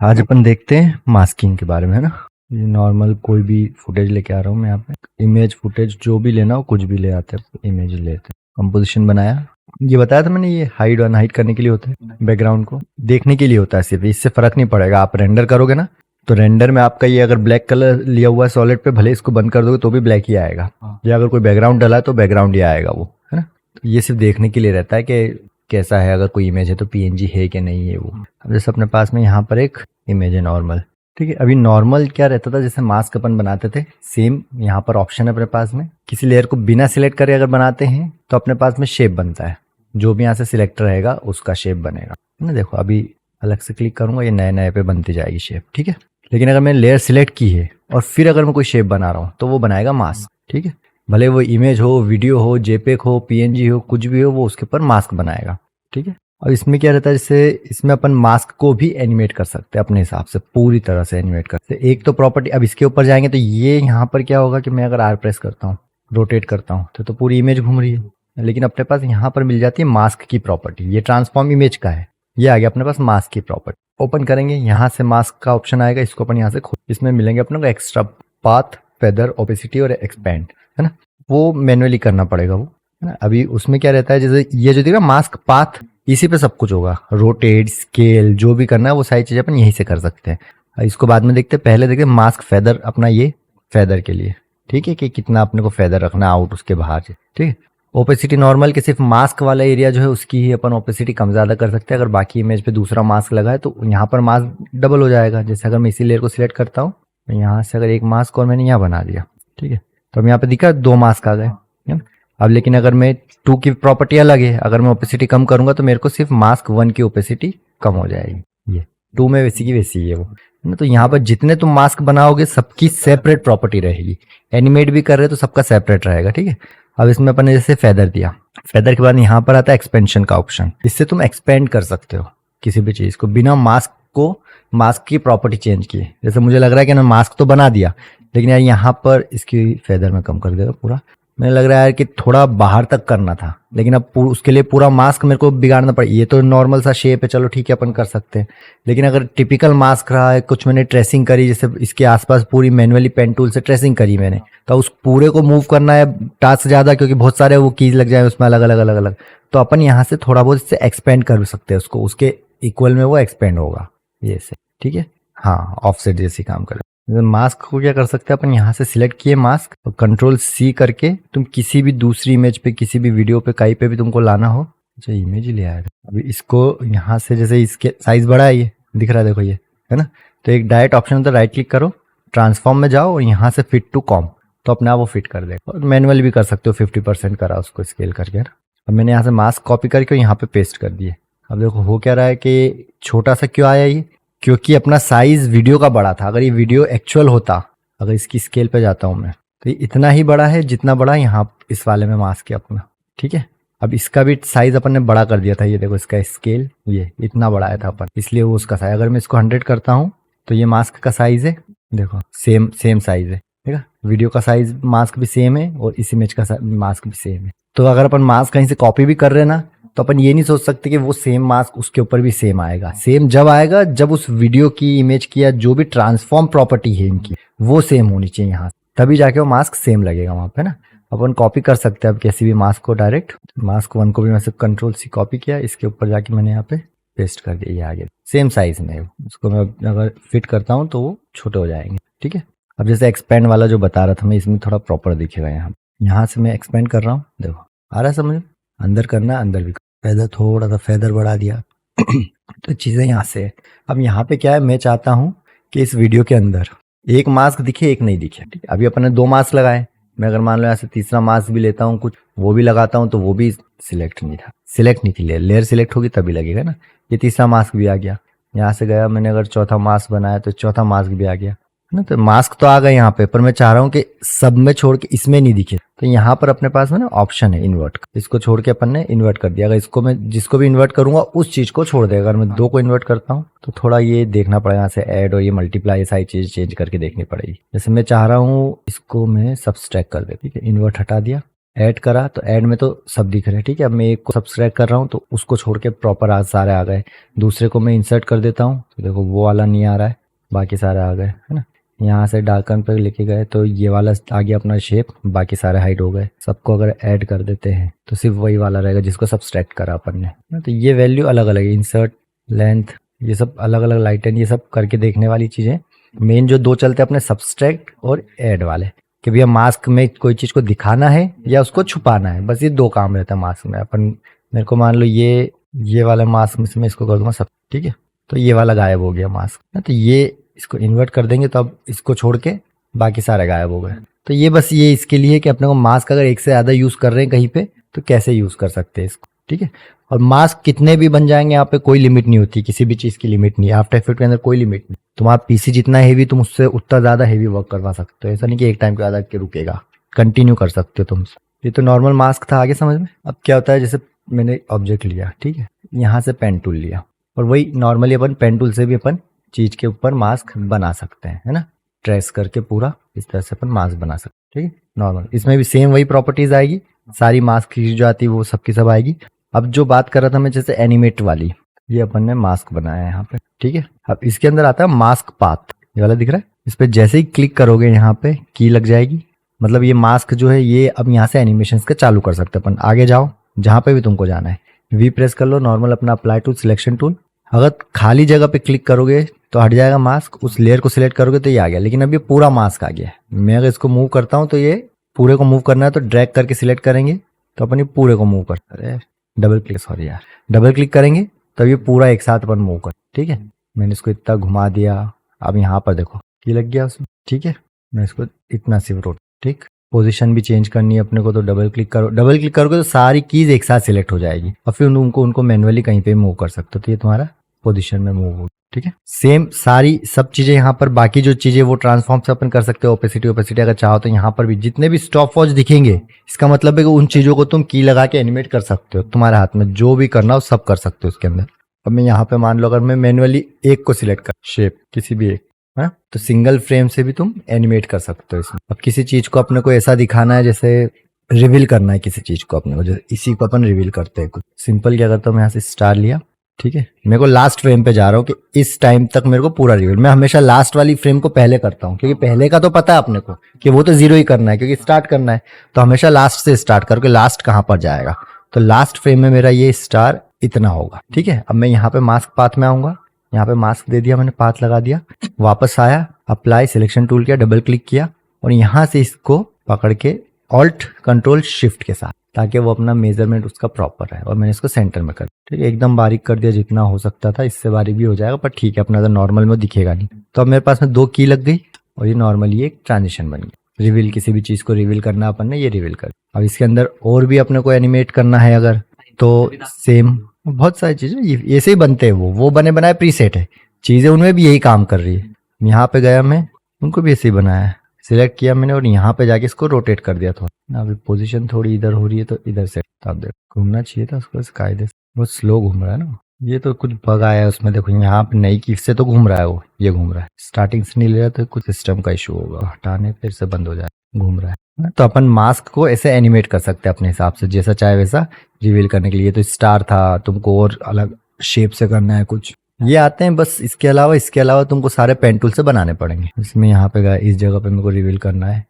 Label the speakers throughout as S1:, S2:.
S1: आज अपन देखते हैं मास्किंग के बारे में, है ना। ये नॉर्मल कोई भी फुटेज लेके आ रहा हूँ मैं यहाँ पे। इमेज फुटेज जो भी लेना हो कुछ भी ले आते हैं, इमेज लेते हैं। कंपोजिशन बनाया, ये बताया था मैंने, ये हाइड और अनहाइड करने के लिए होता है, बैकग्राउंड को देखने के लिए होता है सिर्फ। इससे फर्क नहीं पड़ेगा। आप रेंडर करोगे ना, तो रेंडर में आपका ये अगर ब्लैक कलर लिया हुआ है सॉलिड पे, भले इसको बंद कर दोगे तो भी ब्लैक ही आएगा। या अगर कोई बैकग्राउंड डला है तो बैकग्राउंड ही आएगा वो, है ना। तो ये सिर्फ देखने के लिए रहता है कि कैसा है, अगर कोई इमेज है तो पीएनजी है कि नहीं है वो। अब जैसे अपने पास में यहाँ पर एक इमेज है नॉर्मल, ठीक है। अभी नॉर्मल क्या रहता था, जैसे मास्क अपन बनाते थे, सेम यहाँ पर ऑप्शन है अपने पास में। किसी लेयर को बिना सिलेक्ट करे अगर बनाते हैं तो अपने पास में शेप बनता है, जो भी यहाँ से सिलेक्ट रहेगा उसका शेप बनेगा, है ना। देखो अभी अलग से क्लिक करूंगा, ये नए नए पे बनती जाएगी शेप, ठीक है। लेकिन अगर मैंने लेयर सिलेक्ट की है और फिर अगर मैं कोई शेप बना रहा हूँ तो वो बनाएगा मास्क, ठीक है। भले वो इमेज हो, वीडियो हो, जेपेक हो, पीएनजी हो, कुछ भी हो, वो उसके ऊपर मास्क बनाएगा, ठीक है। और इसमें क्या रहता है, जैसे इसमें अपन मास्क को भी एनिमेट कर सकते हैं अपने हिसाब से, पूरी तरह से एनिमेट करते हैं। एक तो प्रॉपर्टी, अब इसके ऊपर जाएंगे तो ये यहाँ पर क्या होगा कि मैं अगर आर प्रेस करता हूँ, रोटेट करता हूँ तो पूरी इमेज घूम रही है। लेकिन अपने पास यहाँ पर मिल जाती है मास्क की प्रॉपर्टी। ये ट्रांसफॉर्म इमेज का है, ये आ गया अपने पास मास्क की प्रॉपर्टी। ओपन करेंगे, यहाँ से मास्क का ऑप्शन आएगा, इसको अपन यहाँ से खोल, इसमें मिलेंगे अपने को एक्स्ट्रा पाथ, फेदर, ओपेसिटी और एक्सपेंड, है ना। वो मैन्युअली करना पड़ेगा वो, है ना। अभी उसमें क्या रहता है, जैसे ये जो दिख रहा मास्क पाथ, इसी पे सब कुछ होगा। रोटेट, स्केल, जो भी करना है वो सारी चीजें अपन यहीं से कर सकते हैं। इसको बाद में देखते हैं, पहले देखते हैं मास्क फेदर, अपना ये फेदर के लिए, ठीक है, कि कितना अपने को फेदर रखना आउट उसके बाहर से, ठीक है। ओपेसिटी नॉर्मल के सिर्फ मास्क वाला एरिया जो है उसकी ही अपन ओपेसिटी कम ज्यादा कर सकते हैं। अगर बाकी इमेज पे दूसरा मास्क लगा है तो यहाँ पर मास्क डबल हो जाएगा। जैसे अगर मैं इसी लेयर को सिलेक्ट करता हूँ, यहाँ से अगर एक मास्क और मैंने यहाँ बना दिया, ठीक है, तो अब यहाँ पे दिखा दो मास्क आ गए, है ना। अब लेकिन अगर मैं टू की प्रॉपर्टी अलग है, अगर मैं ओपेसिटी कम करूंगा तो मेरे को सिर्फ मास्क वन की ओपेसिटी कम हो जाएगी। ये टू में वैसी की वैसी है वो, है ना। तो यहाँ पर जितने तुम मास्क बनाओगे सबकी सेपरेट प्रॉपर्टी रहेगी। एनिमेट भी कर रहे तो सबका सेपरेट रहेगा, ठीक है। अब इसमें अपन ने जैसे फेदर दिया, फेदर के बाद यहाँ पर आता है एक्सपेंशन का ऑप्शन। इससे तुम एक्सपेंड कर सकते हो किसी भी चीज को बिना मास्क को, मास्क की प्रॉपर्टी चेंज किए। जैसे मुझे लग रहा है कि मैं मास्क तो बना दिया, लेकिन यार यहाँ पर इसकी फेदर में कम कर देगा पूरा। मुझे लग रहा है कि थोड़ा बाहर तक करना था, लेकिन अब उसके लिए पूरा मास्क मेरे को बिगाड़ना पड़ा। ये तो नॉर्मल सा शेप है, चलो ठीक है अपन कर सकते हैं। लेकिन अगर टिपिकल मास्क रहा है, कुछ मैंने ट्रेसिंग करी, जैसे इसके आसपास पूरी मैनुअली पेन टूल से ट्रेसिंग करी मैंने, तो उस पूरे को मूव करना है टास्क ज्यादा, क्योंकि बहुत सारे वो कीज लग जाए उसमें अलग अलग अलग अलग। तो अपन यहाँ से थोड़ा बहुत इससे एक्सपेंड कर सकते हैं उसको, उसके इक्वल में वो एक्सपेंड होगा ये से, ठीक है। हाँ, ऑफसेट जैसी काम करे। मास्क को क्या कर सकते हैं अपन, यहाँ से सिलेक्ट किए मास्क और कंट्रोल सी करके तुम किसी भी दूसरी इमेज पे, किसी भी वीडियो पे, कहीं पे भी तुमको लाना हो, अच्छा इमेज ही ले आएगा। अभी इसको यहाँ से, जैसे इसके साइज बड़ा है, ये दिख रहा है देखो, ये है ना। तो एक डायरेक्ट ऑप्शन होता है, राइट क्लिक करो, ट्रांसफॉर्म में जाओ और यहाँ से फिट टू कॉम, तो अपने आप वो फिट कर देगा। और मैनुअली भी कर सकते हो, 50% करा उसको स्केल करके ना। अब मैंने यहाँ से मास्क कॉपी करके यहाँ पे पेस्ट कर दिए। अब देखो हो क्या रहा है कि छोटा सा क्यों आया ये, क्योंकि अपना साइज वीडियो का बड़ा था। अगर ये वीडियो एक्चुअल होता, अगर इसकी स्केल पे जाता हूं मैं, तो ये इतना ही बड़ा है जितना बड़ा यहाँ इस वाले में मास्क है अपना, ठीक है। अब इसका भी साइज अपन ने बड़ा कर दिया था, ये देखो इसका स्केल ये इतना बढ़ाया था अपन, इसलिए वो उसका साइज। अगर मैं इसको 100 करता हूँ तो ये मास्क का साइज है, देखो सेम सेम साइज है, ठीक है। वीडियो का साइज मास्क भी सेम है और इस इमेज का मास्क भी सेम है। तो अगर अपन मास्क कहीं से कॉपी भी कर रहे हैं ना, तो अपन ये नहीं सोच सकते कि वो सेम मास्क उसके ऊपर भी सेम आएगा। सेम जब आएगा जब उस वीडियो की, इमेज की, या जो भी ट्रांसफॉर्म प्रॉपर्टी है इनकी, वो सेम होनी चाहिए यहाँ, तभी जाके वो मास्क सेम लगेगा वहां पे ना। अपन कॉपी कर सकते हैं अब किसी भी मास्क को डायरेक्ट। मास्क वन को भी मैं सिर्फ कंट्रोल सी कॉपी किया, इसके ऊपर जाके मैंने यहाँ पे पेस्ट कर दिया, ये आगे सेम साइज में। उसको मैं अगर फिट करता हूँ तो वो छोटे हो जाएंगे, ठीक है। अब जैसे एक्सपेंड वाला जो बता रहा था मैं, इसमें थोड़ा प्रॉपर दिखेगा। यहाँ से मैं एक्सपेंड कर रहा हूँ, देखो आ रहा है समझ। अंदर करना है, अंदर भी फेदर, थोड़ा सा फेदर बढ़ा दिया तो चीजें यहाँ से। अब यहाँ पे क्या है, मैं चाहता हूँ कि इस वीडियो के अंदर एक मास्क दिखे, एक नहीं दिखे, ठीक है। अभी अपन ने 2 मास्क लगाए, मैं अगर मान लो यहाँ से तीसरा मास्क भी लेता हूँ, कुछ वो भी लगाता हूँ, तो वो भी सिलेक्ट नहीं था, सिलेक्ट नहीं थी लेयर। लेयर सिलेक्ट होगी तभी लगेगा ना। ये तीसरा मास्क भी आ गया, यहाँ से गया मैंने, अगर चौथा मास्क बनाया तो चौथा मास्क भी आ गया ना। तो मास्क तो आ गए यहाँ पे, पर मैं चाह रहा हूँ कि सब में छोड़ के इसमें नहीं दिखे। तो यहाँ पर अपने पास में ना ऑप्शन है इन्वर्ट, इसको छोड़ के अपन ने इन्वर्ट कर दिया। अगर इसको मैं जिसको भी इन्वर्ट करूंगा उस चीज को छोड़ देगा। अगर मैं 2 को इन्वर्ट करता हूँ तो थोड़ा ये देखना पड़ेगा, यहाँ से ऐड और ये मल्टीप्लाई, ये सारी चीज चेंज करके देखनी पड़ेगी। जैसे मैं चाह रहा हूँ इसको मैं सब्सट्रैक्ट कर दे, ठीक है, इन्वर्ट हटा दिया, ऐड करा तो ऐड में तो सब दिख रहे हैं, ठीक है। अब मैं एक को सब्सट्रैक्ट कर रहा हूँ तो उसको छोड़ के प्रॉपर आज सारे आ गए। दूसरे को मैं इंसर्ट कर देता हूँ तो देखो वो वाला नहीं आ रहा है, बाकी सारे आ गए, है ना। यहाँ से डार्कन पर लेके गए तो ये वाला आ गया अपना शेप, बाकी सारे हाइड हो गए। सबको अगर ऐड कर देते हैं तो सिर्फ वही वाला रहेगा जिसको सब्सट्रैक्ट करा अपन ने। तो ये वैल्यू अलग अलग है, इंसर्ट, लेंथ, ये सब अलग अलग, लाइटन, ये सब करके देखने वाली चीज़ें। मेन जो दो चलते हैं अपने सब्सट्रैक्ट और ऐड वाले, कि भैया मास्क में कोई चीज़ को दिखाना है या उसको छुपाना है, बस ये दो काम रहता है मास्क में। अपन मेरे को मान लो ये वाला मास्क में से मैं इसको कर दूंगा सब, ठीक है, तो ये वाला गायब हो गया मास्क। तो ये इसको इन्वर्ट कर देंगे तो अब इसको छोड़ के बाकी सारे गायब हो गए। तो ये बस ये इसके लिए कि अपने को मास्क अगर एक से ज़्यादा यूज़ कर रहे हैं कहीं पे तो कैसे यूज़ कर सकते हैं इसको, ठीक है। और मास्क कितने भी बन जाएंगे, यहाँ पे कोई लिमिट नहीं होती, किसी भी चीज़ की लिमिट नहीं है। आफ्टर इफेक्ट के अंदर कोई लिमिट नहीं, तुम्हारा पीसी जितना हेवी तुम उससे उतना ज़्यादा हेवी वर्क करवा सकते हो। ऐसा नहीं कि एक टाइम के बाद के रुकेगा, कंटिन्यू कर सकते हो तुम। ये तो नॉर्मल मास्क था, आगे समझ में। अब क्या होता है, जैसे मैंने ऑब्जेक्ट लिया, ठीक है, यहाँ से पेन टूल लिया, और वही नॉर्मली अपन पेन टूल से भी अपन चीज़ के ऊपर मास्क बना सकते हैं, है ना। ट्रेस करके पूरा इस तरह से अपन मास्क बना सकते हैं, ठीक है, नॉर्मल। इसमें भी सेम वही प्रॉपर्टीज आएगी, सारी मास्क की जो आती है वो सबकी सब आएगी। अब जो बात कर रहा था मैं, जैसे एनिमेट वाली, ये अपन ने मास्क बनाया है यहाँ पे, ठीक है। अब इसके अंदर आता है मास्क पाथ, ये वाला दिख रहा है। इस पे जैसे ही क्लिक करोगे यहाँ पे की लग जाएगी, मतलब ये मास्क जो है ये अब यहाँ से एनिमेशन का चालू कर सकते हैं अपन। आगे जाओ जहाँ पे भी तुमको जाना है, वी प्रेस कर लो, नॉर्मल अपना अप्लाई टू सिलेक्शन टूल। अगर खाली जगह पे क्लिक करोगे तो हट जाएगा मास्क, उस लेयर को सिलेक्ट करोगे तो ये आ गया, लेकिन अब ये पूरा मास्क आ गया है। मैं अगर इसको मूव करता हूँ तो ये पूरे को मूव करना है तो ड्रैग करके सिलेक्ट करेंगे तो अपन ये पूरे को मूव कर, अरे डबल क्लिक, सॉरी यार, डबल क्लिक करेंगे तब ये पूरा एक साथ अपन मूव कर, ठीक है। मैंने इसको इतना घुमा दिया, अब यहाँ पर देखो ये लग गया उसमें, ठीक है। मैं इसको इतना सिर्फ रोट, ठीक। पोजीशन भी चेंज करनी है अपने को तो डबल क्लिक करो, डबल क्लिक करोगे तो सारी कीज एक साथ सिलेक्ट हो जाएगी और फिर उनको मैनुअली कहीं पे मूव कर सकते हो, तो ये तुम्हारा पोजीशन में मूव हो, ठीक है। सेम सारी सब चीजें यहाँ पर, बाकी जो चीजें वो ट्रांसफॉर्म से अपन कर सकते हो। ओपेसिटी अगर चाहो तो यहाँ पर भी जितने भी स्टॉप वॉच दिखेंगे, इसका मतलब है कि उन चीजों को तुम की लगा के एनिमेट कर सकते हो। तुम्हारे हाथ में जो भी करना हो सब कर सकते हो उसके अंदर। अब मैं यहाँ पे मान लो अगर मैं मैनुअली एक को सिलेक्ट कर, शेप किसी भी एक, है, तो सिंगल फ्रेम से भी तुम एनिमेट कर सकते हो इसमें। अब किसी चीज को अपने को ऐसा दिखाना है, जैसे रिवील करना है किसी चीज को अपने को, जैसे इसी को अपन रिवील करते हैं कुछ सिंपल। क्या करता हूँ मैं यहाँ से स्टार लिया, ठीक है, मेरे को लास्ट फ्रेम पे जा रहा हूँ कि इस टाइम तक मेरे को पूरा रिवील। मैं हमेशा लास्ट वाली फ्रेम को पहले करता हूँ, क्योंकि पहले का तो पता है अपने को कि वो तो जीरो ही करना है, क्योंकि स्टार्ट करना है तो हमेशा लास्ट से स्टार्ट करके लास्ट कहाँ पर जाएगा। तो लास्ट फ्रेम में मेरा ये स्टार इतना होगा, ठीक है। अब मैं यहाँ पे मास्क पाथ में आऊंगा, यहाँ पे मास्क दे दिया मैंने, पाथ लगा दिया, वापस आया, अप्लाई सिलेक्शन टूल किया, डबल क्लिक किया और यहाँ से इसको पकड़ के ऑल्ट कंट्रोल शिफ्ट के साथ, ताकि वो अपना मेजरमेंट उसका प्रॉपर है। और मैंने इसको सेंटर में कर, ठीक है, एकदम बारीक कर दिया जितना हो सकता था, इससे बारीक भी हो जाएगा पर ठीक है, अपना अगर नॉर्मल में दिखेगा नहीं। तो अब मेरे पास में दो की लग गई और ये नॉर्मली एक ट्रांजिशन बन गई। रिवील, किसी भी चीज को रिवील करना अपन ने, ये रिवील कर। अब इसके अंदर और भी अपने को एनिमेट करना है अगर, तो सेम बहुत सारी चीजें ऐसे ही बनते हैं। वो बने बनाए प्रीसेट है चीजें, उनमें भी यही काम कर रही है। यहाँ पे गया मैं, उनको भी ऐसे ही बनाया है, सिलेक्ट किया मैंने और यहाँ पे जाके इसको रोटेट कर दिया थोड़ा। अभी पोजीशन थोड़ी इधर हो रही है तो इधर से आप देखो, घूमना चाहिए था उसको कायदे से, बहुत स्लो घूम रहा है ना। ये तो कुछ बग आया है उसमें, देखो यहाँ पे नई की से तो घूम रहा है, वो ये घूम रहा है, स्टार्टिंग से नहीं ले रहा तो कुछ सिस्टम का इशू होगा, हटाने फिर से बंद हो जाए, घूम रहा है। तो अपन मास्क को ऐसे एनिमेट कर सकते हैं अपने हिसाब से, जैसा चाहे वैसा रिवील करने के लिए। तो स्टार था, तुमको और अलग शेप से करना है कुछ, ये आते हैं बस। इसके अलावा तुमको सारे पेन टूल से बनाने पड़ेंगे। इसमें यहाँ पे गया, इस जगह पे मेरे को रिवील करना है,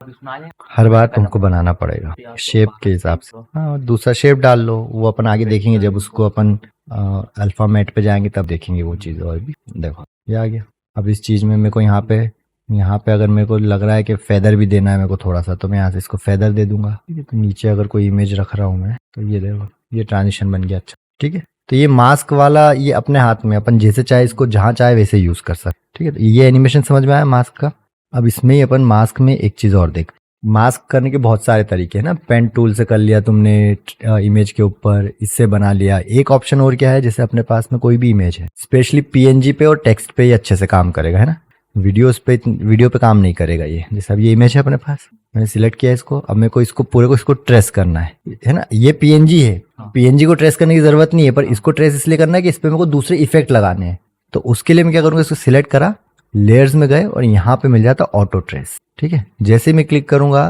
S1: हर बार तुमको बनाना पड़ेगा शेप के हिसाब से। हाँ, दूसरा शेप डाल लो, वो अपन आगे देखेंगे जब उसको अपन अल्फामेट पे जाएंगे तब देखेंगे वो चीज़। और भी देखो ये आ गया। अब इस चीज़ में मेरे को यहाँ पे अगर मेरे को लग रहा है कि फेदर भी देना है मेरे को थोड़ा सा, तो मैं यहाँ से इसको फेदर दे दूंगा, ठीक है। तो नीचे अगर कोई इमेज रख रहा हूँ मैं, तो ये देखो ये ट्रांजिशन बन गया, अच्छा, ठीक है। तो ये मास्क वाला ये अपने हाथ में, अपन जैसे चाहे इसको जहाँ चाहे वैसे यूज कर सकते, ठीक है। तो ये एनिमेशन समझ में आया मास्क का। अब इसमें ही अपन मास्क में एक चीज और देख, मास्क करने के बहुत सारे तरीके हैं ना। पेन टूल से कर लिया तुमने इमेज के ऊपर, इससे बना लिया। एक ऑप्शन और क्या है, जैसे अपने पास में कोई भी इमेज है, स्पेशली पीएनजी पे और टेक्स्ट पे ही अच्छे से काम करेगा, है ना। वीडियो पे काम नहीं करेगा ये। जैसे अब ये इमेज है अपने पास, मैंने सिलेक्ट किया इसको, अब मेरे को इसको पूरे को इसको ट्रेस करना है ना। ये पीएनजी है, पीएनजी को ट्रेस करने की जरूरत नहीं है, पर इसको ट्रेस इसलिए करना है कि इस पे मेरे को दूसरे इफेक्ट लगाने हैं। तो उसके लिए मैं क्या करूँगा, इसको सिलेक्ट करा, लेयर्स में गए और यहाँ पे मिल जाता ऑटो ट्रेस, ठीक है। जैसे मैं क्लिक करूंगा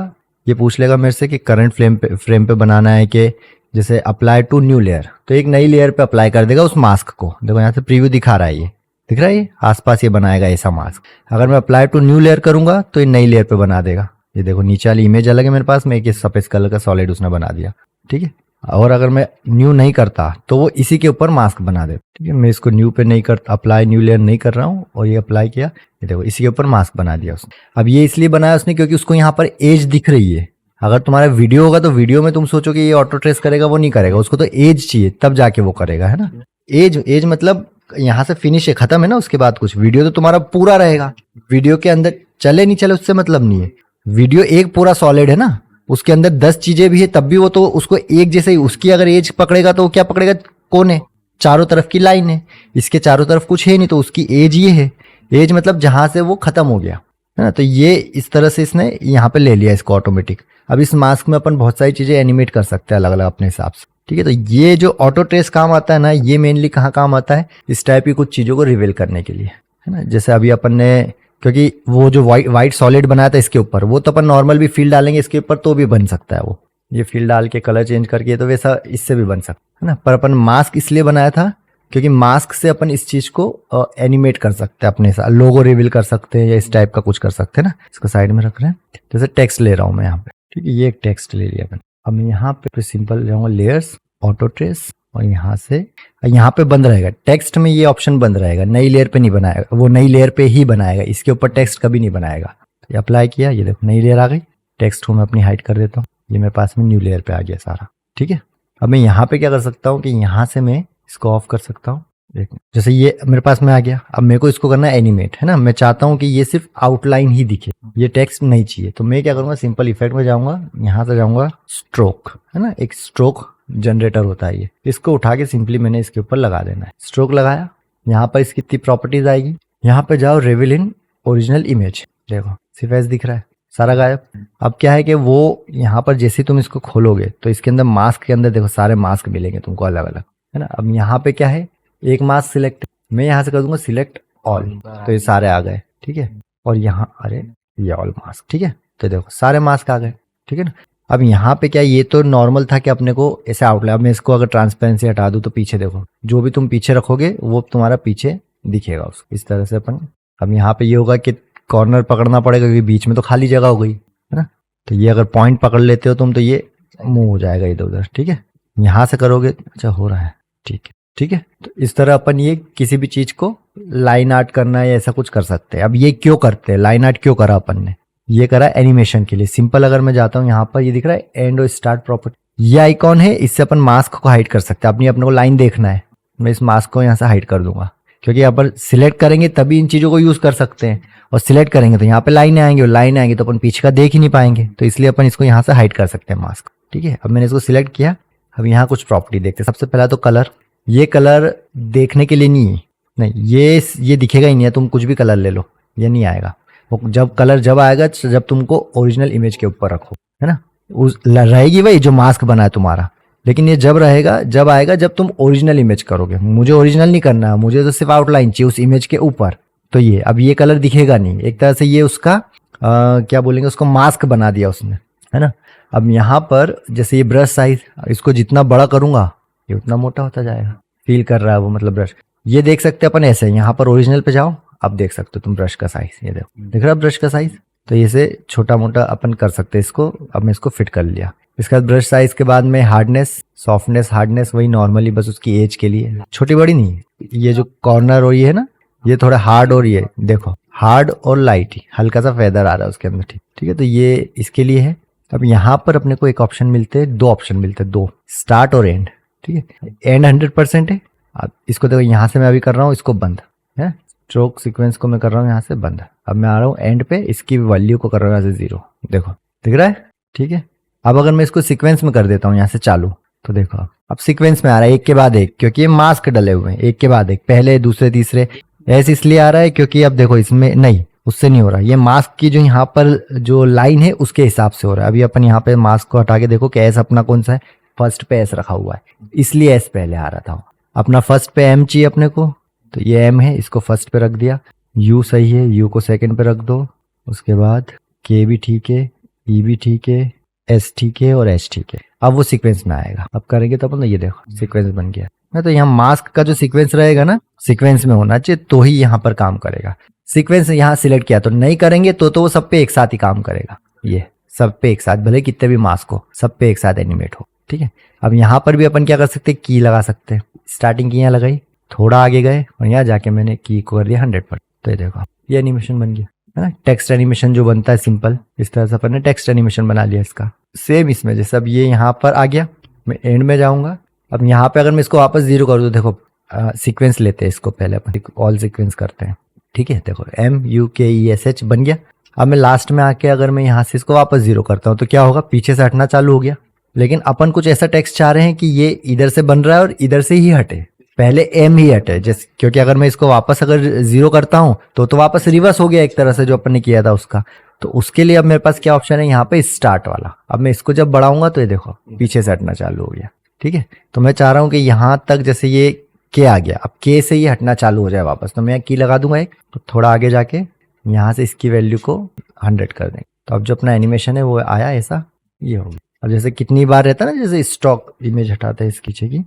S1: ये पूछ लेगा मेरे से कि करंट फ्रेम पे बनाना है कि जैसे अप्लाई टू न्यू लेयर, तो एक नई लेयर पे अप्लाई कर देगा उस मास्क को। देखो यहाँ से प्रीव्यू दिखा रहा है, ये दिख रहा है, ये आसपास ये बनाएगा ऐसा मास्क। अगर मैं अप्लाई टू न्यू लेयर करूंगा तो ये नई लेयर पे बना देगा। ये देखो नीचे वाली इमेज अलग है मेरे पास में, एक सफेद कलर का सॉलिड उसने बना दिया, ठीक है। और अगर मैं न्यू नहीं करता तो वो इसी के ऊपर मास्क बना दे, ठीक है। मैं इसको न्यू पे नहीं करता, अप्लाई न्यू लेयर नहीं कर रहा हूँ और ये अप्लाई किया, ये देखो इसी के ऊपर मास्क बना दिया उसने। अब ये इसलिए बनाया उसने क्योंकि उसको यहाँ पर एज दिख रही है। अगर तुम्हारा वीडियो होगा तो वीडियो में तुम सोचो कि ये ऑटो ट्रेस करेगा, वो नहीं करेगा, उसको तो एज चाहिए तब जाके वो करेगा, है ना। एज मतलब यहाँ से फिनिश है, खत्म है ना, उसके बाद कुछ। वीडियो तो तुम्हारा पूरा रहेगा, वीडियो के अंदर चले नहीं चले उससे मतलब नहीं है। वीडियो एक पूरा सॉलिड है ना, उसके अंदर 10 चीजें भी है तब भी वो तो उसको एक जैसे ही, उसकी अगर एज पकड़ेगा तो वो क्या पकड़ेगा, कौन है, चारों तरफ की लाइन है, इसके चारों तरफ कुछ है नहीं तो उसकी एज ये है। एज मतलब जहां से वो खत्म हो गया, है ना। तो ये इस तरह से इसने यहाँ पे ले लिया इसको ऑटोमेटिक। अब इस मास्क में अपन बहुत सारी चीजें एनिमेट कर सकते हैं अलग अलग अपने हिसाब से, ठीक है। तो ये जो ऑटो ट्रेस काम आता है ना, ये मेनली कहाँ काम आता है, इस टाइप की कुछ चीजों को रिवील करने के लिए, है ना। जैसे अभी अपन ने, क्योंकि वो जो वाइट सॉलिड बनाया था इसके ऊपर, वो तो अपन नॉर्मल भी फील डालेंगे इसके ऊपर तो भी बन सकता है वो, ये फील डाल के कलर चेंज करके तो वैसा इससे भी बन सकता है ना। पर अपन मास्क इसलिए बनाया था क्योंकि मास्क से अपन इस चीज को एनिमेट कर सकते हैं, अपने साथ लोगो रिवील कर सकते हैं या इस टाइप का कुछ कर सकते हैं ना। इसको साइड में रख रहे हैं, जैसे टेक्स्ट ले रहा हूं मैं यहाँ पे, ठीक है। ये एक टेक्स्ट ले लिया अपन। अब मैं यहाँ पे सिंपल जाऊंगा लेयर्स, ऑटो ट्रेस, और यहाँ पे बंद रहेगा टेक्स्ट में, ये ऑप्शन बंद रहेगा, नई लेयर पे नहीं बनाएगा वो, नई लेयर पे ही बनाएगा, इसके ऊपर टेक्स्ट कभी नहीं बनाएगा। ये अप्लाई किया, ये देखो नई लेयर आ गई, टेक्स्ट को मैं अपनी हाइड कर देता हूँ, ये मेरे पास में न्यू लेयर पे आ गया सारा, ठीक है। अब मैं यहाँ पे क्या कर सकता हूँ कि यहाँ से मैं इसको ऑफ कर सकता हूँ, जैसे ये मेरे पास में आ गया। अब मेरे को इसको करना है एनिमेट, है ना। मैं चाहता हूँ कि ये सिर्फ आउटलाइन ही दिखे, ये टेक्स्ट नहीं चाहिए, तो मैं क्या करूंगा, सिंपल इफेक्ट में जाऊंगा, यहाँ से जाऊंगा स्ट्रोक, है ना, एक स्ट्रोक जनरेटर होता है ये, इसको उठा के सिंपली मैंने इसके ऊपर लगा देना है। स्ट्रोक लगाया, यहाँ पर इसकी कितनी प्रॉपर्टीज आएगी, यहाँ पे जाओ रिवील इन ओरिजिनल इमेज, देखो सिर्फ ऐसे दिख रहा है, सारा गायब। अब क्या है कि वो यहाँ पर जैसे तुम इसको खोलोगे तो इसके अंदर मास्क के अंदर देखो सारे मास्क मिलेंगे तुमको अलग अलग, है ना। अब यहाँ पे क्या है, एक मास्क सिलेक्ट, मैं यहाँ से कर दूंगा सिलेक्ट ऑल, तो ये सारे आ गए, ठीक है। और यहाँ अरे ये ऑल मास्क, ठीक है, तो देखो सारे मास्क आ गए, ठीक है ना। अब यहाँ पे क्या, ये तो नॉर्मल था कि अपने को ऐसे आउटलाइन, अब मैं इसको अगर ट्रांसपेरेंसी हटा दूं तो पीछे देखो, जो भी तुम पीछे रखोगे वो तुम्हारा पीछे दिखेगा उसको, इस तरह से अपन। अब यहाँ पे ये होगा कि कॉर्नर पकड़ना पड़ेगा क्योंकि बीच में तो खाली जगह हो गई, है ना। तो ये अगर पॉइंट पकड़ लेते हो तुम तो ये मूव हो जाएगा इधर उधर, ठीक है। यहाँ से करोगे, अच्छा हो रहा है, ठीक है, ठीक है। तो इस तरह अपन ये किसी भी चीज को लाइन आर्ट करना है या ऐसा कुछ कर सकते हैं। अब ये क्यों करते हैं, लाइन आर्ट क्यों करा अपन ने, ये करा एनिमेशन के लिए। सिंपल अगर मैं जाता हूँ यहाँ पर, ये दिख रहा है एंड और स्टार्ट प्रॉपर्टी, ये आइकॉन है, इससे अपन मास्क को हाइड कर सकते हैं। अपने को लाइन देखना है, मैं इस मास्क को यहाँ से हाइड कर दूंगा, क्योंकि अपन सिलेक्ट करेंगे तभी इन चीजों को यूज कर सकते हैं, और सिलेक्ट करेंगे तो यहाँ पे लाइन आएंगे, और लाइन आएंगे तो अपन पीछे का देख ही नहीं पाएंगे, तो इसलिए अपन इसको यहाँ से हाइड कर सकते हैं मास्क, ठीक है। अब मैंने इसको सिलेक्ट किया, अब यहाँ कुछ प्रॉपर्टी देखते हैं। सबसे पहला तो कलर, ये कलर देखने के लिए नहीं है, नहीं ये दिखेगा ही नहीं है, तुम कुछ भी कलर ले लो ये नहीं आएगा। वो जब कलर जब आएगा जब तुमको ओरिजिनल इमेज के ऊपर रखो, है ना, उस रहेगी वही जो मास्क बना है तुम्हारा, लेकिन ये जब रहेगा जब आएगा जब तुम ओरिजिनल इमेज करोगे। मुझे ओरिजिनल नहीं करना है, मुझे तो सिर्फ आउटलाइन चाहिए उस इमेज के ऊपर, तो ये अब ये कलर दिखेगा नहीं, एक तरह से ये उसका क्या बोलेंगे, उसको मास्क बना दिया उसने, है ना। अब यहाँ पर जैसे ये ब्रश साइज, इसको जितना बड़ा करूंगा ये उतना मोटा होता जाएगा, फील कर रहा है वो, मतलब ब्रश ये देख सकते हैं अपन ऐसे। यहाँ पर ओरिजिनल पे जाओ, अब देख सकते हो तुम ब्रश का साइज, ये देखो दिख रहा है ब्रश का साइज, तो इसे छोटा मोटा अपन कर सकते हैं इसको। अब मैं इसको फिट कर लिया। इसके बाद ब्रश साइज के बाद में हार्डनेस, सॉफ्टनेस, हार्डनेस वही नॉर्मली बस उसकी एज के लिए, छोटी बड़ी नहीं। ये जो कॉर्नर और ये है ना, ये थोड़ा हार्ड और ये देखो हार्ड और लाइट, हल्का सा फेदर आ रहा है उसके अंदर, ठीक है। तो ये इसके लिए है। अब यहाँ पर अपने को एक ऑप्शन मिलते हैं, दो ऑप्शन मिलते हैं, दो, स्टार्ट और एंड, ठीक है। एंड 100% है। अब इसको देखो यहाँ से मैं अभी कर रहा हूँ इसको बंद है, स्ट्रोक सीक्वेंस को मैं कर रहा हूँ यहाँ से बंद। अब मैं आ रहा हूँ एंड पे, इसकी वैल्यू को कर रहा हूँ यहाँ से 0, देखो दिख रहा है, ठीक है। अब अगर मैं इसको सीक्वेंस में कर देता हूँ यहाँ से चालू, तो देखो अब सीक्वेंस में आ रहा है एक के बाद एक, क्योंकि ये मास्क डले हुए हैं एक के बाद एक, पहले दूसरे तीसरे, ऐसे इसलिए आ रहा है क्योंकि अब देखो इसमें नहीं, उससे नहीं हो रहा, ये मास्क की जो यहाँ पर जो लाइन है उसके हिसाब से हो रहा है। अभी अपन यहाँ पे मास्क को हटा के देखो कि एस अपना कौन सा है, फर्स्ट पे एस रखा हुआ है, इसलिए एस पहले आ रहा था। अपना फर्स्ट पे एम चाहिए अपने को, तो ये एम है, इसको फर्स्ट पे रख दिया। यू सही है, यू को सेकंड पे रख दो, उसके बाद के भी ठीक है, ई भी ठीक है, एस ठीक है और एच ठीक है। अब वो सीक्वेंस में आएगा, अब करेंगे तो अपन ये देखो सीक्वेंस बन गया ना। तो यहाँ मास्क का जो सीक्वेंस रहेगा ना, सीक्वेंस में होना चाहिए तो ही यहाँ पर काम करेगा। सीक्वेंस यहाँ सिलेक्ट किया तो नहीं करेंगे तो वो सब पे एक साथ ही काम करेगा। ये सब पे एक साथ, भले कितने भी मास्क हो, सब पे एक साथ एनिमेट हो। ठीक है, अब यहाँ पर भी अपन क्या कर सकते हैं, की लगा सकते हैं। स्टार्टिंग की यहाँ लगाई, थोड़ा आगे गए और यहाँ जाके मैंने की को कर दिया 100%। तो ये देखो ये एनिमेशन बन गया है ना। टेक्स्ट एनिमेशन जो बनता है सिंपल, इस तरह से अपन ने टेक्स्ट एनिमेशन बना लिया इसका। सेम इसमें जैसे अब ये यहाँ पर आ गया, मैं एंड में जाऊंगा। अब यहाँ पे अगर मैं इसको वापस 0 कर दूँ, देखो सीक्वेंस लेते हैं इसको, पहले अपन ऑल सीक्वेंस करते हैं। ठीक है, देखो MUKESH बन गया। अब मैं लास्ट में आके अगर मैं यहाँ से इसको वापस 0 करता हूँ तो क्या होगा, पीछे से हटना चालू हो गया। लेकिन अपन कुछ ऐसा टेक्स्ट चाह रहे हैं कि ये इधर से बन रहा है और इधर से ही हटे, पहले एम ही हटे। जैसे क्योंकि अगर मैं इसको वापस अगर 0 करता हूं तो वापस रिवर्स हो गया एक तरह से जो अपन ने किया था उसका। तो उसके लिए अब मेरे पास क्या ऑप्शन है यहाँ पे, स्टार्ट वाला। अब मैं इसको जब बढ़ाऊंगा तो ये देखो पीछे से हटना चालू हो गया। ठीक है, तो मैं चाह रहा हूँ कि यहाँ तक जैसे ये के आ गया, अब के से ही हटना चालू हो जाए वापस। तो मैं की लगा दूंगा एक, तो थोड़ा आगे जाके यहाँ से इसकी वैल्यू को 100 कर देंगे। तो अब जो अपना एनिमेशन है वो आया ऐसा, ये हो गया। अब जैसे कितनी बार रहता है ना, जैसे स्टॉक इमेज हटाते हैं इस पीछे की,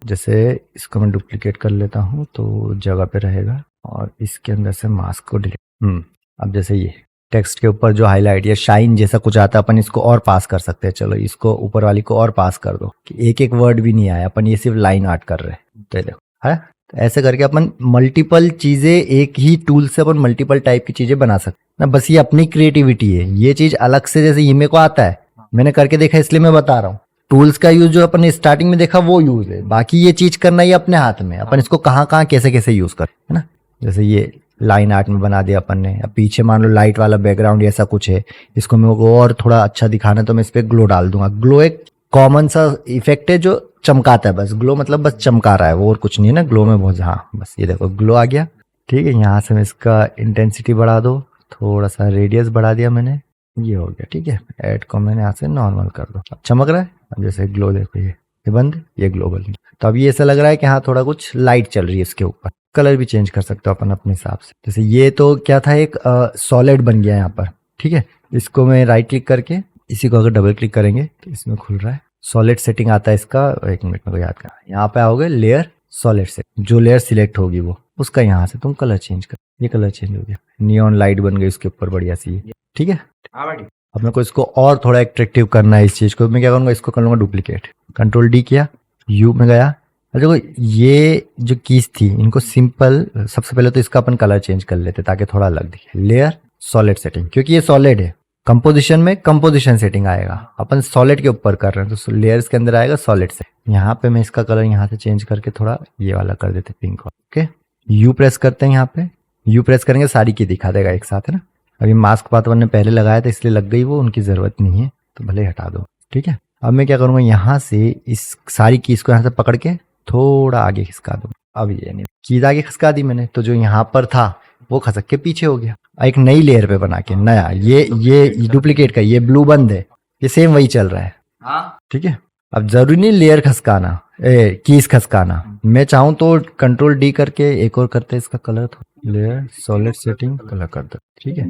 S1: जैसे इसको मैं डुप्लीकेट कर लेता हूँ तो जगह पे रहेगा और इसके अंदर से मास्क को डिलीट। अब जैसे ये टेक्स्ट के ऊपर जो हाईलाइट या शाइन जैसा कुछ आता है, अपन इसको और पास कर सकते हैं। चलो इसको ऊपर वाली को और पास कर दो कि एक एक वर्ड भी नहीं आया, अपन ये सिर्फ लाइन आर्ट कर रहे हैं। तो देखो है, तो ऐसे करके अपन मल्टीपल चीजें, एक ही टूल से अपन मल्टीपल टाइप की चीजें बना सकते हैं ना। बस ये अपनी क्रिएटिविटी है, ये चीज अलग से जैसे ये मेरे को आता है, मैंने करके देखा इसलिए मैं बता रहा हूँ। टूल्स का यूज जो अपन ने स्टार्टिंग में देखा वो यूज है, बाकी ये चीज करना ही अपने हाथ में, अपन इसको कहाँ कहाँ कैसे कैसे यूज कर, है ना। जैसे ये लाइन आर्ट में बना दिया अपन ने। अब पीछे मान लो लाइट वाला बैकग्राउंड ऐसा कुछ है, इसको मेरे को और थोड़ा अच्छा दिखाना है तो मैं इस पे ग्लो डाल दूंगा। ग्लो एक कॉमन सा इफेक्ट है जो चमकाता है, बस ग्लो मतलब बस चमका रहा है, वो और कुछ नहीं है ना ग्लो में बहुत। हाँ बस ये देखो ग्लो आ गया। ठीक है, यहाँ से मैं इसका इंटेंसिटी बढ़ा दो, थोड़ा सा रेडियस बढ़ा दिया मैंने, ये हो गया। ठीक है, ऐड को मैंने यहाँ से नॉर्मल कर दो, अब चमक रहा है। अब जैसे ग्लो देखो, ये बंद, ये ग्लोबल। तो अब ये ऐसा लग रहा है कि हाँ थोड़ा कुछ लाइट चल रही है इसके ऊपर। कलर भी चेंज कर सकते हो अपन अपने हिसाब से। जैसे ये तो क्या था, एक सॉलिड बन गया यहाँ पर। ठीक है, इसको मैं राइट क्लिक करके इसी को अगर डबल क्लिक करेंगे तो इसमें खुल रहा है सॉलिड सेटिंग आता है इसका। एक मिनट में को याद कर, यहाँ पे आओगे लेयर सॉलिड से, जो लेयर सिलेक्ट होगी वो उसका यहाँ से तुम कलर चेंज कर, ये कलर चेंज हो गया, नियॉन लाइट बन गई उसके ऊपर बढ़िया सी। ठीक है, अब मेरे को इसको और थोड़ा एट्रैक्टिव करना है इस चीज को। मैं क्या करूंगा, इसको कर लूंगा डुप्लीकेट, कंट्रोल डी किया, यू में गया। देखो ये जो कीज थी इनको सिंपल, सबसे पहले तो इसका अपन कलर चेंज कर लेते ताकि थोड़ा अलग दिखे। लेयर सॉलिड सेटिंग, क्योंकि ये सॉलिड है, कंपोजिशन में कंपोजिशन सेटिंग आएगा, अपन सॉलिड के ऊपर कर रहे हैं तो लेयर्स के अंदर आएगा सॉलिड से। यहाँ पे मैं इसका कलर यहाँ से चेंज करके थोड़ा ये वाला कर देते पिंक। ओके, यू प्रेस करते हैं, यहाँ पे यू प्रेस करेंगे सारी की दिखा देगा एक साथ, है ना। अभी मास्क पाथ ने पहले लगाया था इसलिए लग गई, वो उनकी जरूरत नहीं है तो भले हटा दो। ठीक है, अब मैं क्या करूंगा, यहाँ से इस सारी कीज को यहाँ से पकड़ के थोड़ा आगे खिसका दूं। अब ये नहीं, कीज आगे खिसका दी मैंने तो जो यहाँ पर था वो खसक के पीछे हो गया। एक नई लेयर पे बना के नया, ये डुप्लीकेट का, ये ब्लू बंद है, ये सेम वही चल रहा है। हाँ ठीक है, अब जरूरी नहीं लेयर खसकाना, कीज खसकाना। मैं चाहूँ तो कंट्रोल डी करके एक और करते इसका colour, layer solid setting colour कर दो। ठीक है,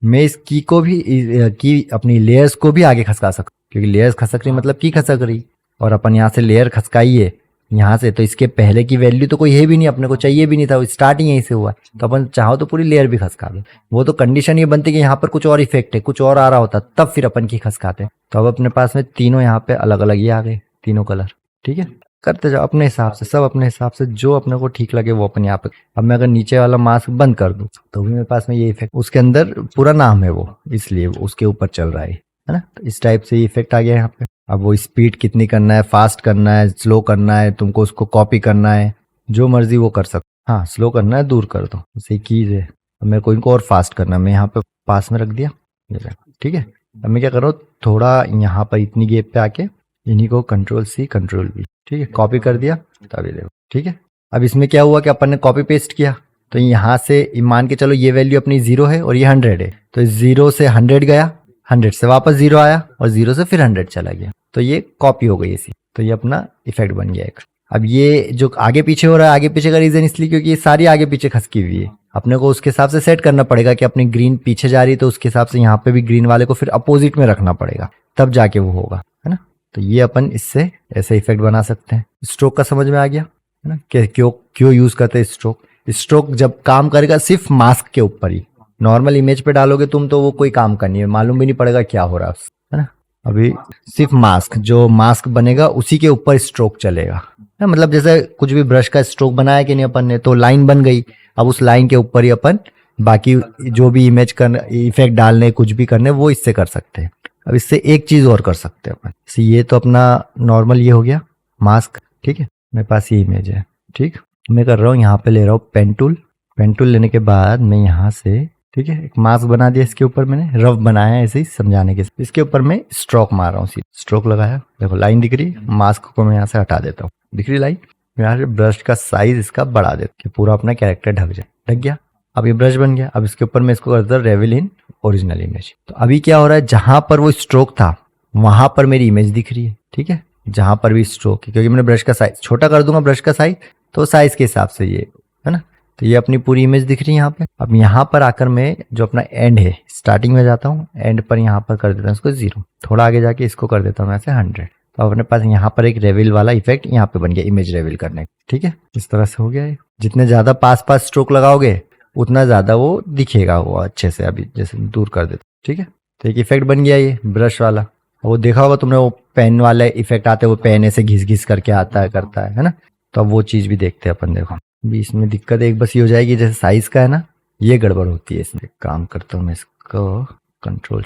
S1: मैं इस की को भी की अपनी लेयर्स को भी आगे खसका सकता, क्योंकि लेयर्स खसक रही मतलब की खसक रही, और अपन यहाँ से लेयर खसकाइए यहाँ से, तो इसके पहले की वैल्यू तो कोई है भी नहीं, अपने को चाहिए भी नहीं था, स्टार्टिंग यहीं से हुआ, तो अपन चाहो तो पूरी लेयर भी खसका दो। वो तो कंडीशन ये बनती कि यहाँ पर कुछ और इफेक्ट है, कुछ और आ रहा होता तब फिर अपन की खसकाते। तो अब अपने पास में तीनों यहाँ पे अलग अलग ही आ गए, तीनों कलर। ठीक है, करते जाओ अपने हिसाब से, सब अपने हिसाब से, जो अपने को ठीक लगे वो अपन यहाँ पे। अब मैं अगर नीचे वाला मास्क बंद कर दूं तो भी मेरे पास में ये इफेक्ट, उसके अंदर पूरा नाम है वो, इसलिए वो उसके ऊपर चल रहा है ना। तो इस टाइप से इफेक्ट आ गया यहाँ पे। अब वो स्पीड कितनी करना है, फास्ट करना है, स्लो करना है, तुमको उसको कॉपी करना है, जो मर्जी वो कर सकते। हाँ स्लो करना है दूर कर दो, जैसे कीज है। अब मेरे को इनको और फास्ट करना है, मैं यहाँ पे पास में रख दिया। ठीक है, अब मैं क्या कर रहा हूँ, थोड़ा यहाँ पर इतनी गैप पे आके इन्हीं को कंट्रोल सी कंट्रोल वी, ठीक है, कॉपी कर दिया तभी देखो। ठीक है, अब इसमें क्या हुआ कि अपन ने कॉपी पेस्ट किया, तो यहाँ से मान के चलो ये वैल्यू अपनी 0 है और ये 100 है, तो 0 से 100 गया, 100 से वापस 0 आया और 0 से फिर 100 चला गया, तो ये कॉपी हो गई इसी। तो ये अपना इफेक्ट बन गया एक। अब ये जो आगे पीछे हो रहा है, आगे पीछे का रीजन इसलिए क्योंकि ये सारी आगे पीछे खसकी हुई है। अपने को उसके हिसाब से सेट करना पड़ेगा कि अपनी ग्रीन पीछे जा रही है तो उसके हिसाब से यहाँ पे भी ग्रीन वाले को फिर अपोजिट में रखना पड़ेगा, तब जाके वो होगा, है ना। तो ये अपन इससे ऐसे इफेक्ट बना सकते हैं। स्ट्रोक का समझ में आ गया, है ना, कि क्यों क्यों यूज करते हैं स्ट्रोक। स्ट्रोक जब काम करेगा सिर्फ मास्क के ऊपर ही, नॉर्मल इमेज पे डालोगे तुम तो वो कोई काम का नहीं है, मालूम भी नहीं पड़ेगा क्या हो रहा है ना। अभी सिर्फ मास्क, जो मास्क बनेगा उसी के ऊपर स्ट्रोक चलेगा, है। मतलब जैसे कुछ भी ब्रश का स्ट्रोक बनाया कि नहीं अपन ने, तो लाइन बन गई, अब उस लाइन के ऊपर ही अपन बाकी जो भी इमेज करना, इफेक्ट डालने, कुछ भी करने, वो इससे कर सकते हैं। अब इससे एक चीज और कर सकते हैं अपन, ये तो अपना नॉर्मल ये हो गया मास्क, ठीक है। मेरे पास ये इमेज है, ठीक। मैं कर रहा हूँ यहाँ पे ले रहा हूँ पेन टूल। पेन टूल लेने के बाद मैं यहाँ से, ठीक है, एक मास्क बना दिया, इसके ऊपर मैंने रफ बनाया है ऐसे ही समझाने के, इसके ऊपर मैं स्ट्रोक मार रहा हूँ, स्ट्रोक लगाया, देखो लाइन दिख रही। मास्क को मैं यहाँ से हटा देता हूँ, दिख रही लाइन। यहाँ से ब्रश का साइज इसका बढ़ा देता कि पूरा अपना कैरेक्टर ढक जाए, ढक गया। अब ये ब्रश बन गया। अब इसके ऊपर मैं इसको करता हूँ रेविल इन ओरिजिनल इमेज। तो अभी क्या हो रहा है, जहां पर वो स्ट्रोक था वहां पर मेरी इमेज दिख रही है, ठीक है, जहां पर भी स्ट्रोक है, क्योंकि मैंने ब्रश का साइज छोटा कर दूंगा, ब्रश का साइज, तो साइज के हिसाब से ये, है ना। तो ये अपनी पूरी इमेज दिख रही है यहाँ पे। अब यहाँ पर आकर मैं जो अपना एंड है, स्टार्टिंग में जाता हूँ, एंड पर यहाँ पर कर देता हूँ इसको 0, थोड़ा आगे जाके इसको कर देता हूँ मैं ऐसे 100। तो अपने पास यहाँ पर एक रेविल वाला इफेक्ट यहाँ पे बन गया, इमेज रेविल करने, ठीक है। इस तरह से हो गया है। जितने ज्यादा पास पास स्ट्रोक लगाओगे उतना ज्यादा वो दिखेगा, वो अच्छे से। अभी जैसे दूर कर देता, ठीक है। तो एक इफेक्ट बन गया ये ब्रश वाला। वो देखा होगा तुमने, वो पेन वाला इफेक्ट आते हैं, वो पेन ऐसे घिस घिस करके आता है, करता है ना। तो अब वो चीज भी देखते हैं अपन। देखो अभी इसमें दिक्कत एक बस ये हो जाएगी, जैसे साइज का है ना, ये गड़बड़ होती है इसमें। काम करता हूँ मैं इसको कंट्रोल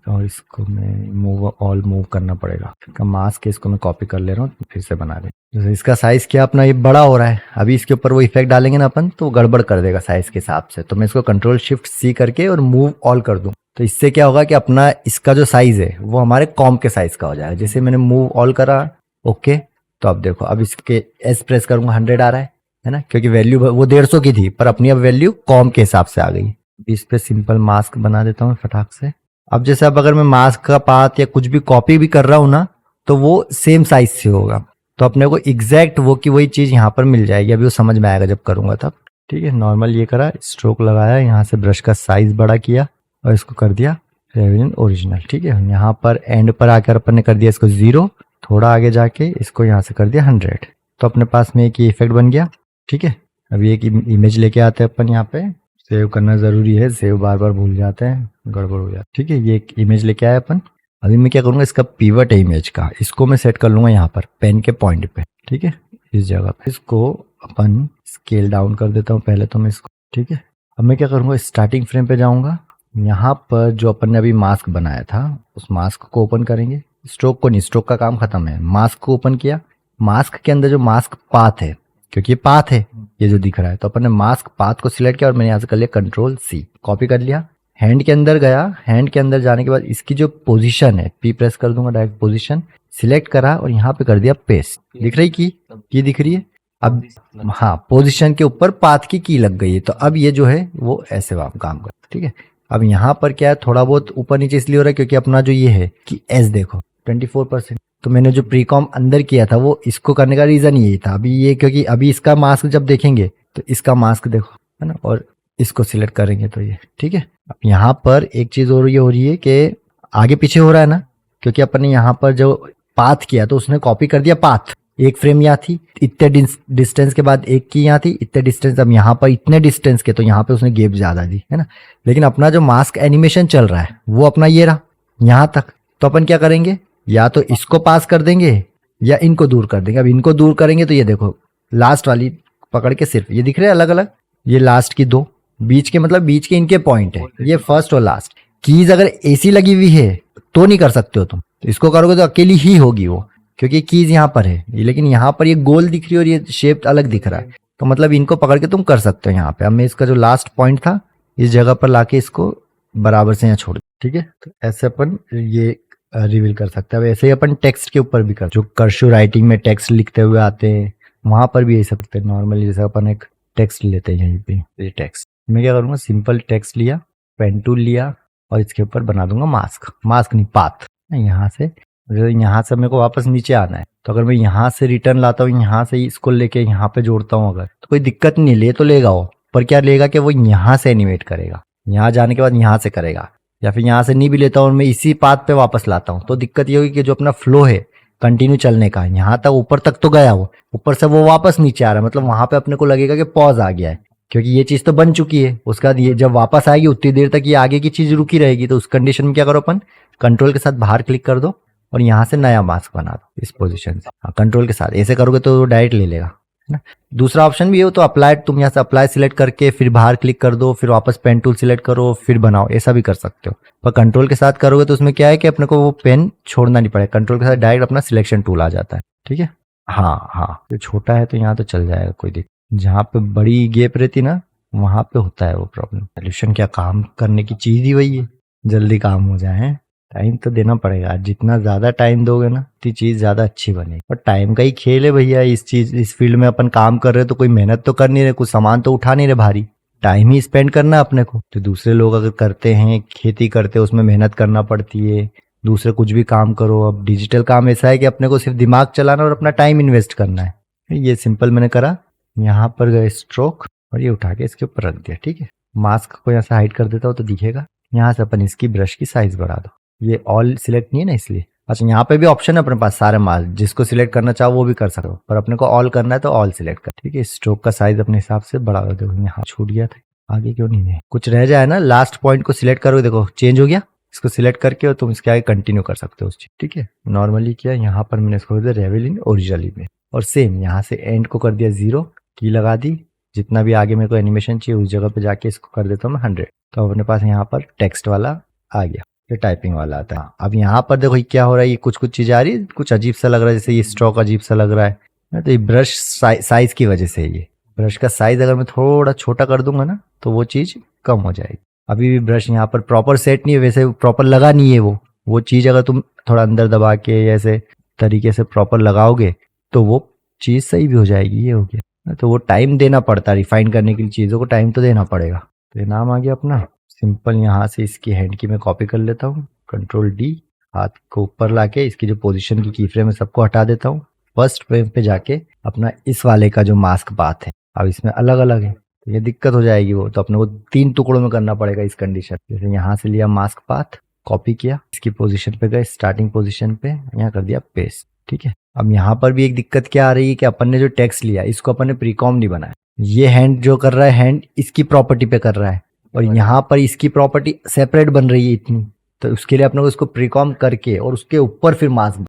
S1: और इसको मैं मूव, ऑल मूव करना पड़ेगा। इसका मास्क है, इसको मैं कॉपी कर ले रहा हूँ, फिर से बना दे। जैसे इसका साइज क्या अपना ये बड़ा हो रहा है, अभी इसके ऊपर वो इफेक्ट डालेंगे ना अपन, तो गड़बड़ कर देगा साइज के हिसाब से। तो मैं इसको कंट्रोल शिफ्ट सी करके और मूव ऑल कर दूं, तो इससे क्या होगा कि अपना इसका जो साइज है वो हमारे कॉम के साइज का हो जाएगा। जैसे मैंने मूव ऑल करा, ओके, तो अब देखो, अब इसके एस प्रेस करूंगा 100 आ रहा है ना, क्योंकि वैल्यू वो 150 की थी, पर अपनी अब वैल्यू कॉम के हिसाब से आ गई। इस पे सिंपल मास्क बना देता हूँ फटाक से। अब जैसे अब अगर मैं मास्क का पाथ या कुछ भी कॉपी भी कर रहा हूं ना, तो वो सेम साइज से होगा, तो अपने को एग्जैक्ट वो की वही चीज यहाँ पर मिल जाएगी। अभी वो समझ में आएगा जब करूंगा तब, ठीक है। नॉर्मल ये करा, स्ट्रोक लगाया, यहाँ से ब्रश का साइज बड़ा किया और इसको कर दिया रेविल ओरिजिनल, ठीक है। यहाँ पर एंड पर आकर अपन ने कर दिया इसको 0, थोड़ा आगे जाके इसको यहाँ से कर दिया 100। तो अपने पास में एक ये इफेक्ट बन गया, ठीक है। अभी एक इमेज लेके आते हैं अपन, यहाँ पे सेव करना जरूरी है, सेव बार बार भूल जाते हैं, गड़बड़ हो जाती है, ठीक है। ये एक इमेज लेके आया अपन। अभी मैं क्या करूंगा, इसका पीवट है इमेज का, इसको मैं सेट कर लूंगा यहाँ पर पेन के पॉइंट पे, ठीक है, इस जगह पे। इसको अपन स्केल डाउन कर देता हूँ पहले तो मैं इसको, ठीक है। अब मैं क्या करूंगा, स्टार्टिंग फ्रेम पे जाऊंगा, यहाँ पर जो अपन ने अभी मास्क बनाया था उस मास्क को ओपन करेंगे। स्ट्रोक को नहीं, स्ट्रोक का काम खत्म है, मास्क को ओपन किया। मास्क के अंदर जो मास्क पाथ है, क्योंकि ये पाथ है ये जो दिख रहा है, तो अपन ने मास्क पाथ को सिलेक्ट किया और मैंने यहाँ से कर लिया कंट्रोल सी, कॉपी कर लिया। हैंड के अंदर गया, हैंड के अंदर जाने के बाद इसकी जो पोजीशन है, पी प्रेस कर दूंगा, डायरेक्ट पोजीशन सिलेक्ट करा और यहाँ पे कर दिया पेस्ट। दिख रही की दिख रही है। अब हाँ, पोजीशन के ऊपर पाथ की लग गई है, तो अब ये जो है वो ऐसे काम कर, ठीक है। अब यहाँ पर क्या है, थोड़ा बहुत ऊपर नीचे इसलिए हो रहा है क्योंकि अपना जो ये है कि एस देखो 24%, तो मैंने जो प्रीकॉम अंदर किया था वो इसको करने का रीजन यही था। अभी ये क्योंकि अभी इसका मास्क जब देखेंगे तो इसका मास्क देखो, है ना, और इसको सिलेक्ट करेंगे तो ये, ठीक है। अब यहाँ पर एक चीज और ये हो रही है कि आगे पीछे हो रहा है ना, क्योंकि अपन ने यहाँ पर जो पाथ किया तो उसने कॉपी कर दिया पाथ। एक फ्रेम यहाँ थी, इतने डिस्टेंस के बाद एक की यहाँ थी, इतने डिस्टेंस, अब यहाँ पर इतने डिस्टेंस के, तो यहाँ पे उसने गैप ज्यादा दी, है ना। लेकिन अपना जो मास्क एनिमेशन चल रहा है वो अपना ये रहा यहाँ तक। तो अपन क्या करेंगे, या तो इसको पास कर देंगे या इनको दूर कर देंगे। अब इनको दूर करेंगे तो ये देखो लास्ट वाली पकड़ के सिर्फ ये दिख रहे हैं अलग अलग, ये लास्ट की 2, बीच के मतलब बीच के इनके पॉइंट है, ये फर्स्ट और लास्ट। कीज अगर एसी लगी हुई है तो नहीं कर सकते हो तुम, तो इसको करोगे तो अकेली ही होगी वो, क्योंकि कीज यहाँ पर है, लेकिन यहाँ पर ये गोल दिख रही है और ये शेप अलग दिख रहा है, तो मतलब इनको पकड़ के तुम कर सकते हो यहाँ पे। अब मैं इसका जो लास्ट पॉइंट था इस जगह पर लाके इसको बराबर से यहाँ छोड़, ठीक है। तो ऐसे अपन ये रिवील कर सकते हैं। अब ऐसे ही अपन टेक्स्ट के ऊपर भी कर, जो कर्सिव राइटिंग में टेक्स्ट लिखते हुए आते हैं वहां पर भी यही सकते हैं। नॉर्मली जैसे अपन एक टेक्स्ट लेते हैं यहीं पे, ये टेक्स्ट मैं क्या करूंगा, सिंपल टेक्स्ट लिया, पेन टूल लिया और इसके ऊपर बना दूंगा मास्क, मास्क नहीं पाथ। यहाँ से यहाँ से मेरे को वापस नीचे आना है, तो अगर मैं यहाँ से रिटर्न लाता हूँ, यहाँ से इसको लेके यहाँ पे जोड़ता हूँ अगर, तो कोई दिक्कत नहीं, ले तो लेगा वो, पर क्या लेगा कि वो यहाँ से एनिमेट करेगा, यहाँ जाने के बाद यहाँ से करेगा। या फिर यहाँ से नहीं भी लेता हूँ और मैं इसी पाथ पे वापस लाता हूँ, तो दिक्कत ये होगी कि जो अपना फ्लो है कंटिन्यू चलने का, यहाँ तक ऊपर तक तो गया वो, ऊपर से वो वापस नीचे आ रहा है, मतलब वहां पे अपने को लगेगा कि पॉज आ गया है, क्योंकि ये चीज तो बन चुकी है। उसके बाद ये जब वापस आएगी उतनी देर तक ये आगे की चीज रुकी रहेगी, तो उस कंडीशन में क्या करो अपन, कंट्रोल के साथ बाहर क्लिक कर दो और यहाँ से नया मास्क बना दो इस पोजीशन से। हाँ, कंट्रोल के साथ ऐसे करोगे तो डायरेक्ट ले लेगा, है ना। दूसरा ऑप्शन भी है, तो अप्लाई, तुम यहाँ से अप्लाई सिलेक्ट करके फिर बाहर क्लिक कर दो, फिर वापस पेन टूल सिलेक्ट करो फिर बनाओ, ऐसा भी कर सकते हो। पर कंट्रोल के साथ करोगे तो उसमें क्या है कि अपने को वो पेन छोड़ना नहीं पड़ेगा, कंट्रोल के साथ डायरेक्ट अपना सिलेक्शन टूल आ जाता है। ठीक है, हाँ हाँ, तो छोटा है तो यहाँ तो चल जाएगा कोई दिक्कत, जहाँ पे बड़ी गैप रहती ना वहां पे होता है वो प्रॉब्लम। सोल्यूशन क्या, काम करने की चीज ही वही है, जल्दी काम हो जाए। टाइम तो देना पड़ेगा, जितना ज्यादा टाइम दोगे ना तो चीज ज्यादा अच्छी बनेगी। और टाइम का ही खेल है भैया, इस फील्ड में अपन काम कर रहे तो कोई मेहनत तो कर नहीं रहे, कुछ सामान तो उठा नहीं रहे भारी, टाइम ही स्पेंड करना है अपने को। तो दूसरे लोग अगर करते हैं, खेती करते हैं, उसमें मेहनत करना पड़ती है, दूसरे कुछ भी काम करो। अब डिजिटल काम ऐसा है कि अपने को सिर्फ दिमाग चलाना और अपना टाइम इन्वेस्ट करना है। ये सिंपल मैंने करा, यहाँ पर गए स्ट्रोक और ये उठा के इसके ऊपर रख दिया। ठीक है, मास्क को यहाँ से हाइड कर देता हूँ तो दिखेगा। यहाँ से अपन इसकी ब्रश की साइज बढ़ा दो, ये ऑल सिलेक्ट नहीं है ना इसलिए। अच्छा, यहाँ पे भी ऑप्शन है अपने पास सारे मास्क, जिसको सिलेक्ट करना चाहो वो भी कर सकते हो, पर अपने को ऑल करना है तो ऑल सिलेक्ट कर। ठीक है, स्ट्रोक का साइज अपने हिसाब से बढ़ा दो। देखो यहाँ छूट गया था, आगे क्यों नहीं है, कुछ रह जाए ना, लास्ट पॉइंट को सिलेक्ट करो, देखो चेंज हो गया। इसको सिलेक्ट करके और तुम इसके आगे कंटिन्यू कर सकते हो उस चीज। ठीक है, नॉर्मली किया, यहाँ पर मैंने इसको रेवेलिन ओरिजिनली में, और सेम यहाँ से एंड को कर दिया 0, की लगा दी। जितना भी आगे मेरे को एनिमेशन चाहिए उस जगह पे जाके इसको कर देता हूँ मैं 100। तो अपने पास यहाँ पर टेक्स्ट वाला आ गया, ये टाइपिंग वाला आता है। अब यहाँ पर देखो क्या हो रहा है, ये कुछ कुछ चीजें आ रही है, कुछ अजीब सा लग रहा है, जैसे ये स्ट्रोक अजीब सा लग रहा है। तो ये ब्रश साइज की वजह से, ये ब्रश का साइज अगर मैं थोड़ा छोटा कर दूंगा ना तो वो चीज कम हो जाएगी। अभी भी ब्रश यहाँ पर प्रॉपर सेट नहीं है, वैसे प्रॉपर लगा नहीं है वो चीज अगर तुम थोड़ा अंदर दबा के ऐसे तरीके से प्रॉपर लगाओगे तो वो चीज सही भी हो जाएगी। ये हो गया, तो वो टाइम देना पड़ता है रिफाइन करने के लिए, चीजों को टाइम तो देना पड़ेगा। तो ये नाम आ गया अपना सिंपल। यहाँ से इसकी हैंड की मैं कॉपी कर लेता हूँ, कंट्रोल D, हाथ को ऊपर लाके इसकी जो पोजीशन की फ्रेम है सबको हटा देता हूँ। फर्स्ट फ्रेम पे जाके अपना इस वाले का जो मास्क पाथ है, अब इसमें अलग अलग है तो ये दिक्कत हो जाएगी, वो तो अपने को 3 टुकड़ों में करना पड़ेगा इस कंडीशन। जैसे यहाँ से लिया मास्क पाथ, कॉपी किया, इसकी पोजीशन पे गए, स्टार्टिंग पोजीशन पे यहाँ कर दिया पेस्ट। ठीक है, अब यहाँ पर भी एक दिक्कत क्या आ रही है कि अपन ने जो टेक्स्ट लिया इसको अपन ने प्रीकॉम नहीं बनाया। ये हैंड जो कर रहा है, हैंड इसकी प्रॉपर्टी पे कर रहा है और यहाँ पर इसकी प्रॉपर्टी सेपरेट बन रही है इतनी, तो उसके लिए अपने को इसको प्रीकॉम करके और उसके ऊपर फिर मास्क